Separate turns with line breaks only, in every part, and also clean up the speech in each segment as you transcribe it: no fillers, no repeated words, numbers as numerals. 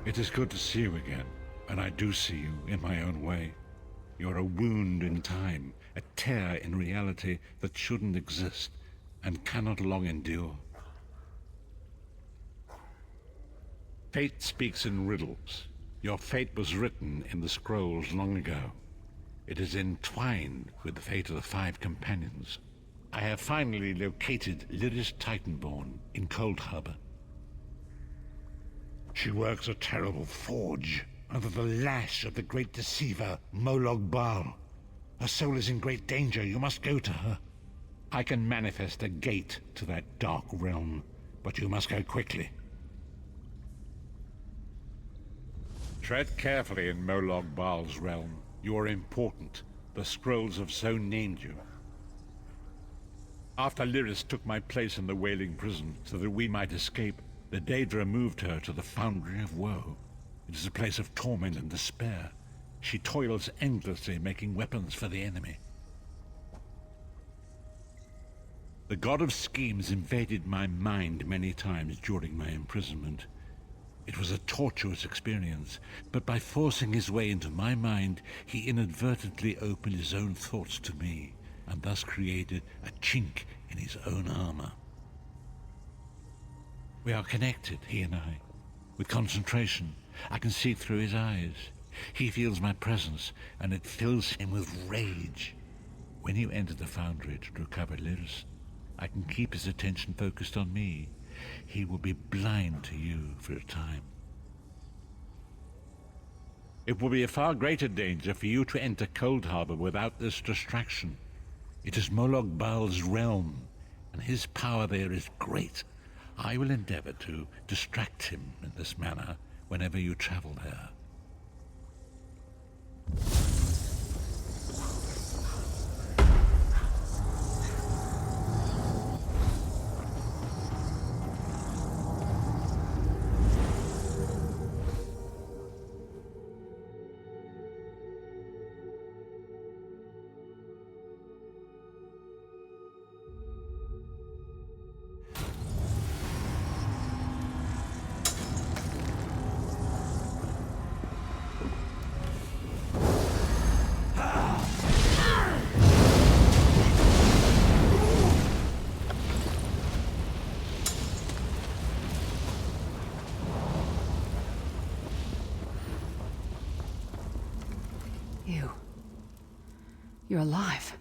It is good to see you again, and I do see you in my own way. You're a wound in time, a tear in reality that shouldn't exist and cannot long endure. Fate speaks in riddles. Your fate was written in the scrolls long ago. It is entwined with the fate of the 5 companions. I have finally located Lyris Titanborn in Cold Harbor. She works a terrible forge under the lash of the great deceiver, Molog Baal. Her soul is in great danger. You must go to her. I can manifest a gate to that dark realm, but you must go quickly. Tread carefully in Molog Baal's realm. You are important. The scrolls have so named you. After Lyris took my place in the Wailing Prison so that we might escape, the Daedra moved her to the Foundry of Woe. It is a place of torment and despair. She toils endlessly, making weapons for the enemy. The God of Schemes invaded my mind many times during my imprisonment. It was a tortuous experience, but by forcing his way into my mind, he inadvertently opened his own thoughts to me, and thus created a chink in his own armor. We are connected, he and I. With concentration, I can see through his eyes. He feels my presence, and it fills him with rage. When you enter the Foundry to recover Lyris, I can keep his attention focused on me. He will be blind to you for a time. It will be a far greater danger for you to enter Cold Harbor without this distraction. It is Molog Baal's realm, and his power there is great. I will endeavor to distract him in this manner whenever you travel there.
You're alive.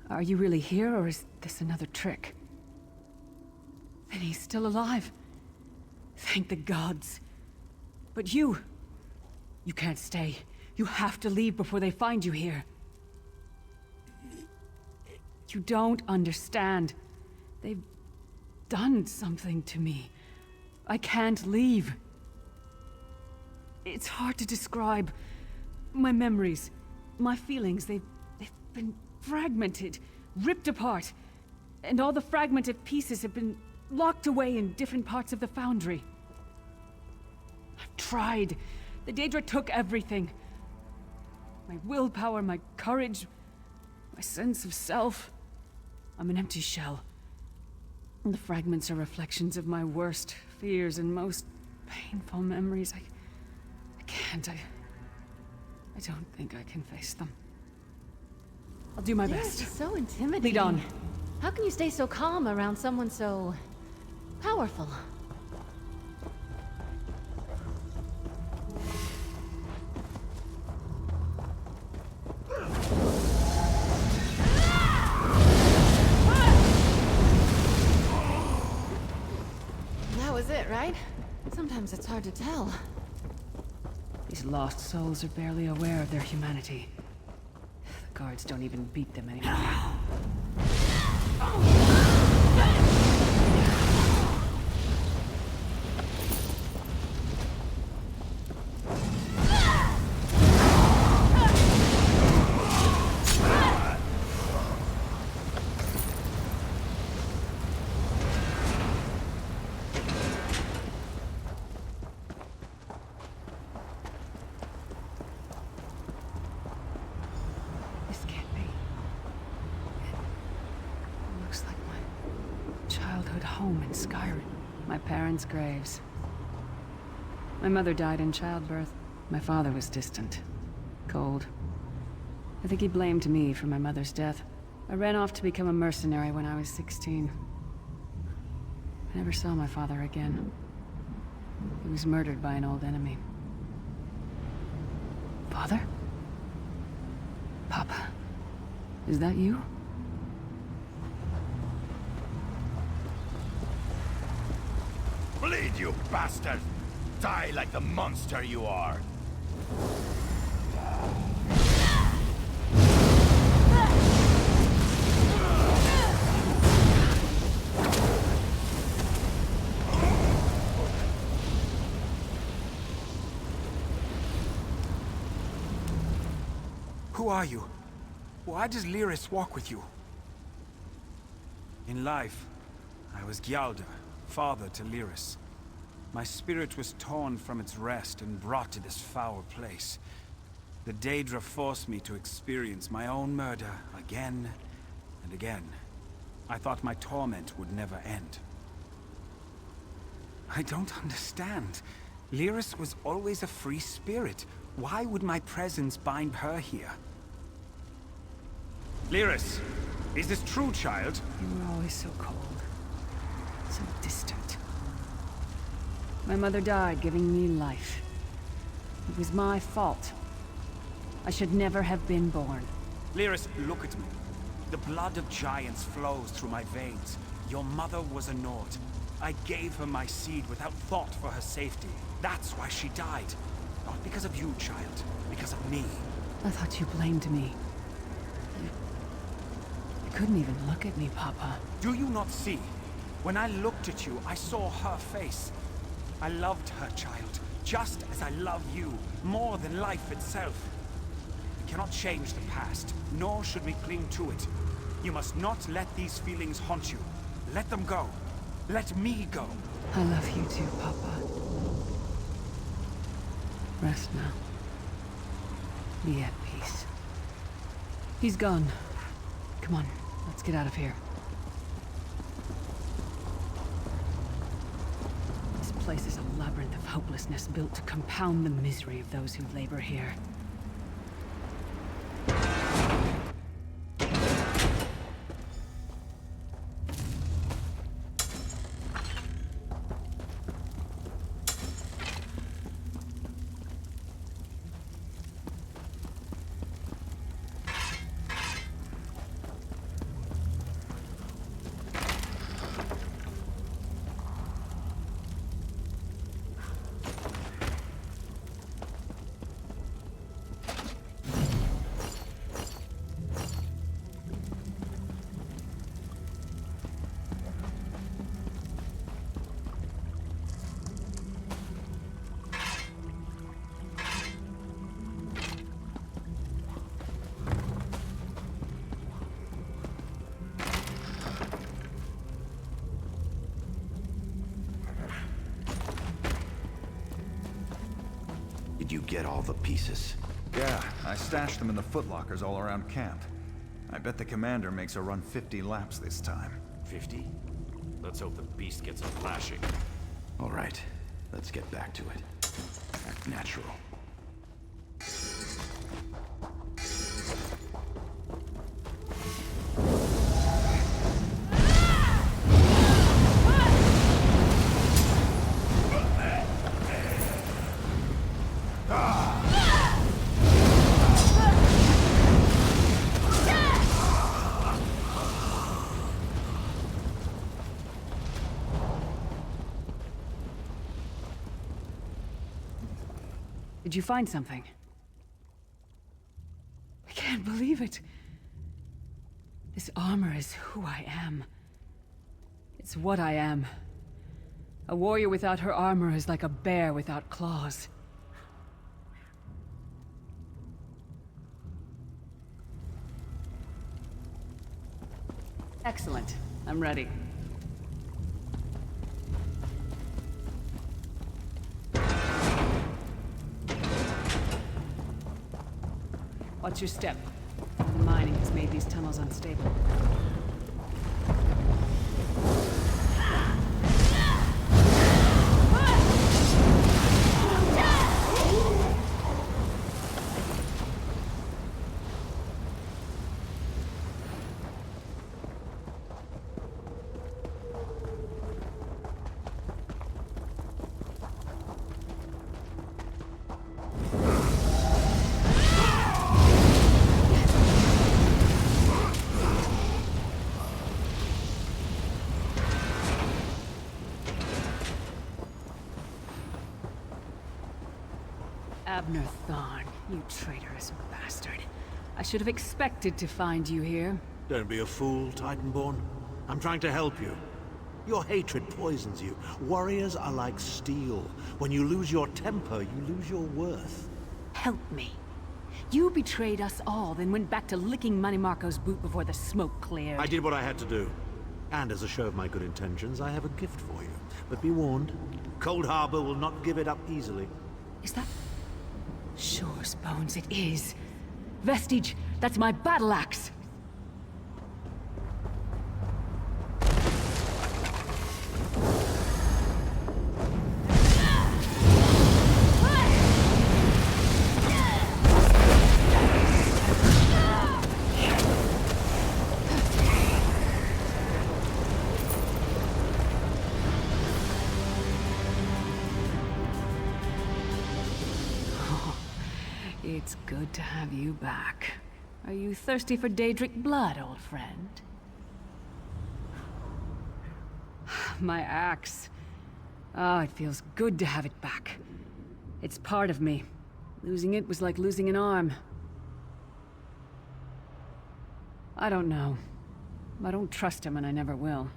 Are you really here, or is this another trick? Then he's still alive. Thank the gods. But you can't stay. You have to leave before they find you here. You don't understand. They've done something to me. I can't leave. It's hard to describe. My memories, my feelings, they've been fragmented, ripped apart. And all the fragmented pieces have been locked away in different parts of the Foundry. I've tried. The Daedra took everything. My willpower, my courage, my sense of self. I'm an empty shell. And the fragments are reflections of my worst fears and most painful memories. I can't. I don't think I can face them. I'll do my best.
It's so intimidating.
Lead on.
How can you stay so calm around someone so powerful? That was it, right? Sometimes it's hard to tell.
These lost souls are barely aware of their humanity. The guards don't even beat them anymore. Home in Skyrim. My parents' graves. My mother died in childbirth. My father was distant. Cold. I think he blamed me for my mother's death. I ran off to become a mercenary when I was 16. I never saw my father again. He was murdered by an old enemy. Father? Papa? Is that you?
Bleed, you bastard! Die like the monster you are!
Who are you? Why does Lyris walk with you? In life, I was Gyalda, father to Lyris. My spirit was torn from its rest and brought to this foul place. The Daedra forced me to experience my own murder again and again. I thought my torment would never end. I don't understand. Lyris was always a free spirit. Why would my presence bind her here? Lyris, is this true, child?
You were always so cold. So distant. My mother died giving me life. It was my fault. I should never have been born.
Lyris, look at me. The blood of giants flows through my veins. Your mother was a Nord. I gave her my seed without thought for her safety. That's why she died. Not because of you, child. Because of me.
I thought you blamed me. You couldn't even look at me, Papa.
Do you not see? When I looked at you, I saw her face. I loved her, child, just as I love you, more than life itself. We cannot change the past, nor should we cling to it. You must not let these feelings haunt you. Let them go. Let me go.
I love you too, Papa. Rest now. Be at peace. He's gone. Come on, let's get out of here. This place is a labyrinth of hopelessness built to compound the misery of those who labor here.
Did you get all the pieces?
Yeah, I stashed them in the footlockers all around camp. I bet the commander makes her run 50 laps this time.
50? Let's hope the beast gets a flashing.
All right, let's get back to it. Act natural.
Did you find something? I can't believe it. This armor is who I am. It's what I am. A warrior without her armor is like a bear without claws. Excellent. I'm ready. Watch your step. The mining has made these tunnels unstable. Abner Thorn, you traitorous bastard. I should have expected to find you here.
Don't be a fool, Titanborn. I'm trying to help you. Your hatred poisons you. Warriors are like steel. When you lose your temper, you lose your worth.
Help me. You betrayed us all, then went back to licking Manny Marco's boot before the smoke cleared.
I did what I had to do. And as a show of my good intentions, I have a gift for you. But be warned, Cold Harbor will not give it up easily.
Is that... Sure, Bones, it is. Vestige, that's my battle axe. It's good to have you back. Are you thirsty for Daedric blood, old friend? My axe. Oh, it feels good to have it back. It's part of me. Losing it was like losing an arm. I don't know. I don't trust him and I never will.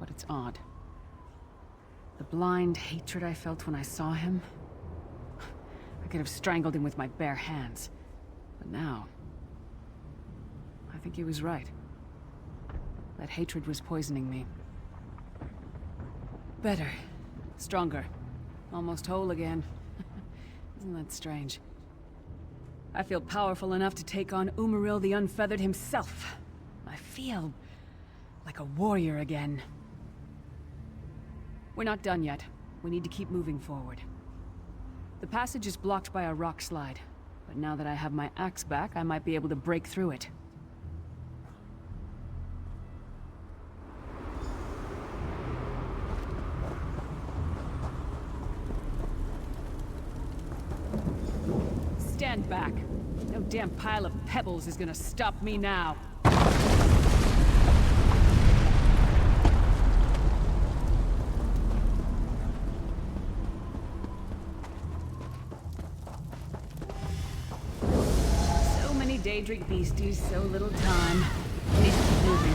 But it's odd. The blind hatred I felt when I saw him... I could have strangled him with my bare hands. But now... I think he was right. That hatred was poisoning me. Better. Stronger. Almost whole again. Isn't that strange? I feel powerful enough to take on Umaril the Unfeathered himself. I feel... like a warrior again. We're not done yet. We need to keep moving forward. The passage is blocked by a rock slide, but now that I have my axe back, I might be able to break through it. Stand back. No damn pile of pebbles is gonna stop me now. Daedric beasties, so little time. We need to keep moving.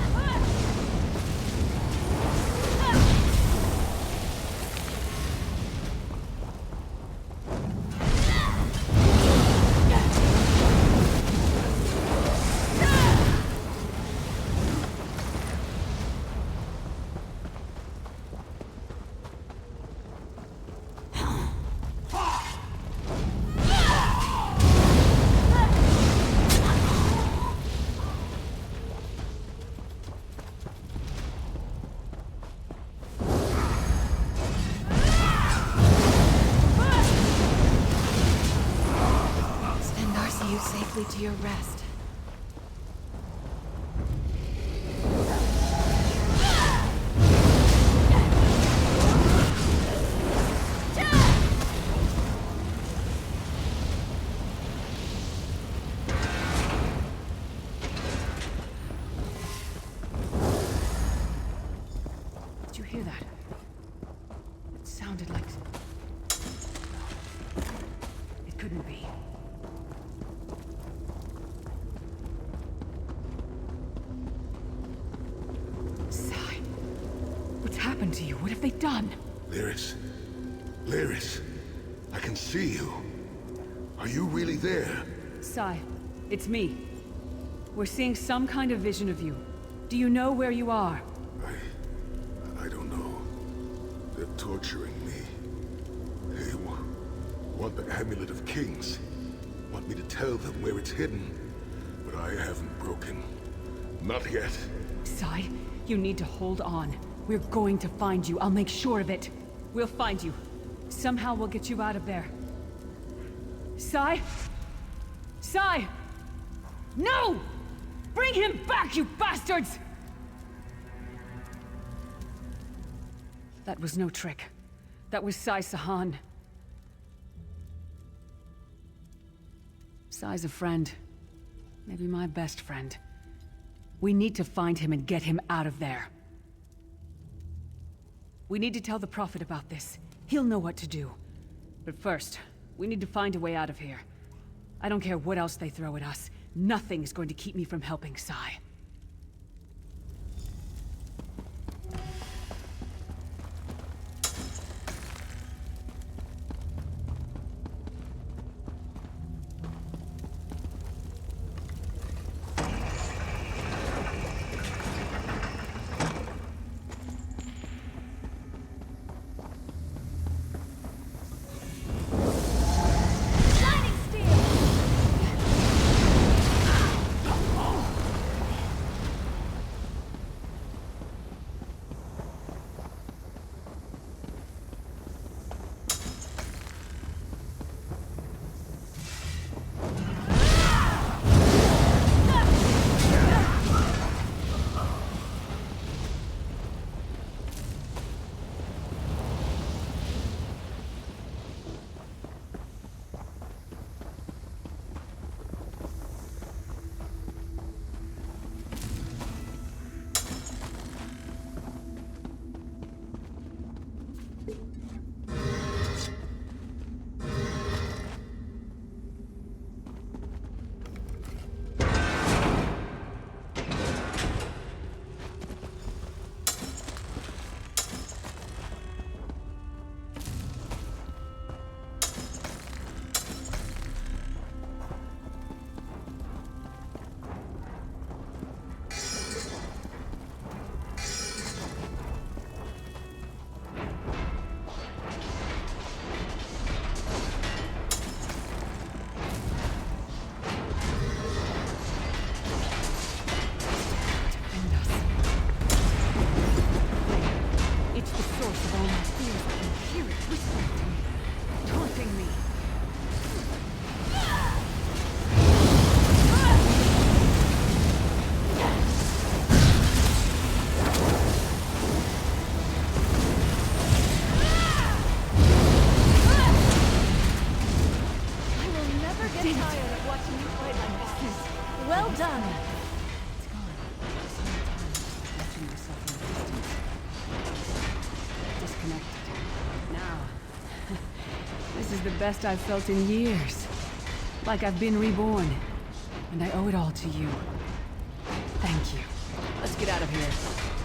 To your rest. Did you hear that? It sounded like... It couldn't be. To you? What have they done?
Lyris. Lyris. I can see you. Are you really there?
Sai, it's me. We're seeing some kind of vision of you. Do you know where you are?
I don't know. They're torturing me. They want the Amulet of Kings. Want me to tell them where it's hidden. But I haven't broken. Not yet.
Sai, you need to hold on. We're going to find you. I'll make sure of it. We'll find you. Somehow we'll get you out of there. Sai? Sai! No! Bring him back, you bastards! That was no trick. That was Sai Sahan. Sai's a friend. Maybe my best friend. We need to find him and get him out of there. We need to tell the Prophet about this. He'll know what to do. But first, We need to find a way out of here. I don't care what else they throw at us. Nothing is going to keep me from helping Sai.
Well done.
It's gone. Just in time, watching myself in the distance. Disconnected. Now, this is the best I've felt in years. Like I've been reborn. And I owe it all to you. Thank you. Let's get out of here.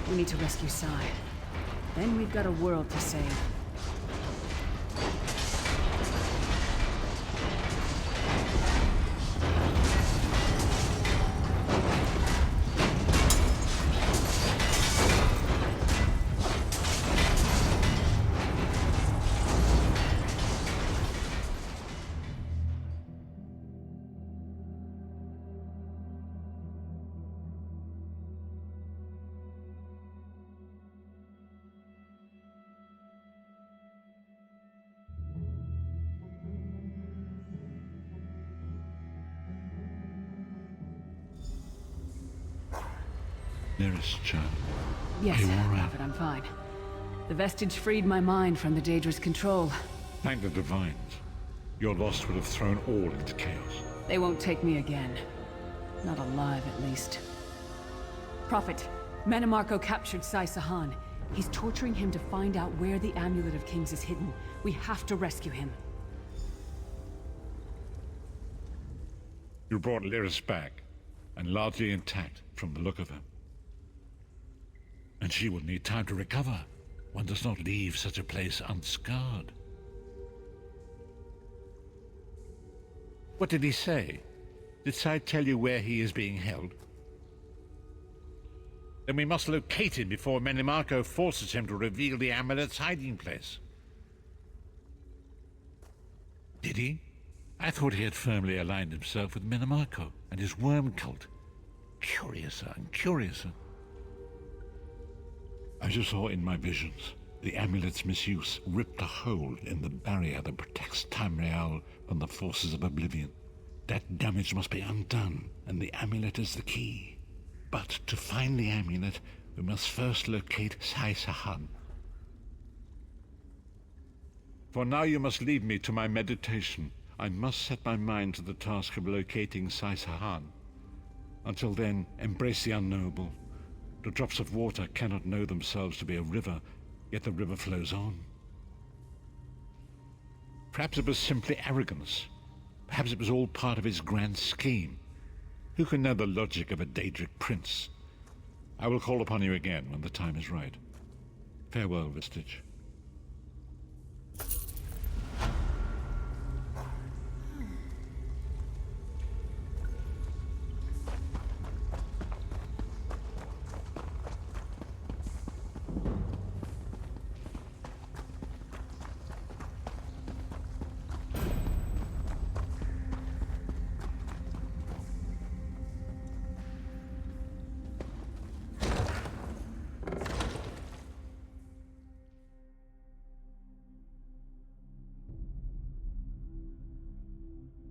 We need to rescue Sai. Then we've got a world to save.
Nearest child.
Yes,
Are you all right?
Prophet, I'm fine. The vestige freed my mind from the Daedra's control.
Thank the Divines. Your loss would have thrown all into chaos.
They won't take me again. Not alive, at least. Prophet, Manamarco captured Sai Sahan. He's torturing him to find out where the Amulet of Kings is hidden. We have to rescue him.
You brought Lyris back, and largely intact from the look of her. And she will need time to recover. One does not leave such a place unscarred. What did he say? Did Sai tell you where he is being held? Then we must locate him before Menimarco forces him to reveal the amulet's hiding place. Did he? I thought he had firmly aligned himself with Menimarco and his worm cult. Curiouser and curiouser. As you saw in my visions, the amulet's misuse ripped a hole in the barrier that protects Tamriel from the forces of oblivion. That damage must be undone, and the amulet is the key. But to find the amulet, we must first locate Sai Sahan. For now you must leave me to my meditation. I must set my mind to the task of locating Sai Sahan. Until then, embrace the unknowable. The drops of water cannot know themselves to be a river, yet the river flows on. Perhaps it was simply arrogance. Perhaps it was all part of his grand scheme. Who can know the logic of a Daedric prince? I will call upon you again when the time is right. Farewell, Vestige.